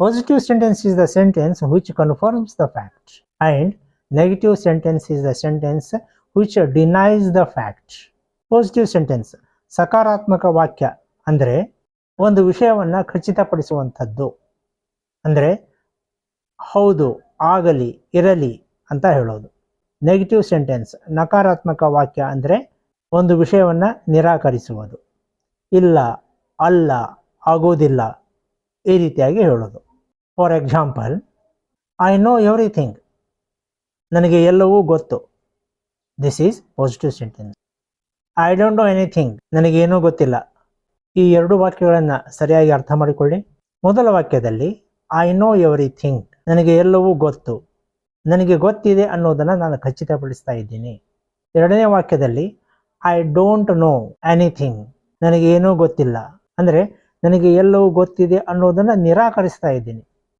Positive sentence is the sentence which confirms the fact, and negative sentence is the sentence which denies the fact. Positive sentence ಸಕಾರಾತ್ಮಕ ವಾಕ್ಯ ಅಂದರೆ ಒಂದು ವಿಷಯವನ್ನ ಖಚಿತಪಡಿಸುವಂಥದ್ದು, ಅಂದರೆ ಹೌದು, ಆಗಲಿ, ಇರಲಿ ಅಂತ ಹೇಳೋದು. ನೆಗೆಟಿವ್ ಸೆಂಟೆನ್ಸ್ ನಕಾರಾತ್ಮಕ ವಾಕ್ಯ ಅಂದರೆ ಒಂದು ವಿಷಯವನ್ನ ನಿರಾಕರಿಸುವುದು, ಇಲ್ಲ, ಅಲ್ಲ, ಆಗೋದಿಲ್ಲ, ಈ ರೀತಿಯಾಗಿ ಹೇಳೋದು. For example, I know everything, ನನಗೆ ಎಲ್ಲವೂ ಗೊತ್ತು. This is positive sentence. I don't know anything, ನನಗೇನೂ ಗೊತ್ತಿಲ್ಲ. ಈ ಎರಡು ವಾಕ್ಯಗಳನ್ನು ಸರಿಯಾಗಿ ಅರ್ಥ ಮಾಡಿಕೊಳ್ಳಿ. ಮೊದಲ ವಾಕ್ಯದಲ್ಲಿ ಐ ನೋ ಎವ್ರಿಥಿಂಗ್, ನನಗೆ ಎಲ್ಲವೂ ಗೊತ್ತು, ನನಗೆ ಗೊತ್ತಿದೆ ಅನ್ನೋದನ್ನು ನಾನು ಖಚಿತಪಡಿಸ್ತಾ ಇದ್ದೀನಿ. ಎರಡನೇ ವಾಕ್ಯದಲ್ಲಿ ಐ ಡೋಂಟ್ ನೋ ಎನಿಥಿಂಗ್, ನನಗೆ ಏನೂ ಗೊತ್ತಿಲ್ಲ, ಅಂದರೆ ನನಗೆ ಎಲ್ಲವೂ ಗೊತ್ತಿದೆ ಅನ್ನೋದನ್ನು ನಿರಾಕರಿಸ್ತಾ ಇದ್ದೀನಿ.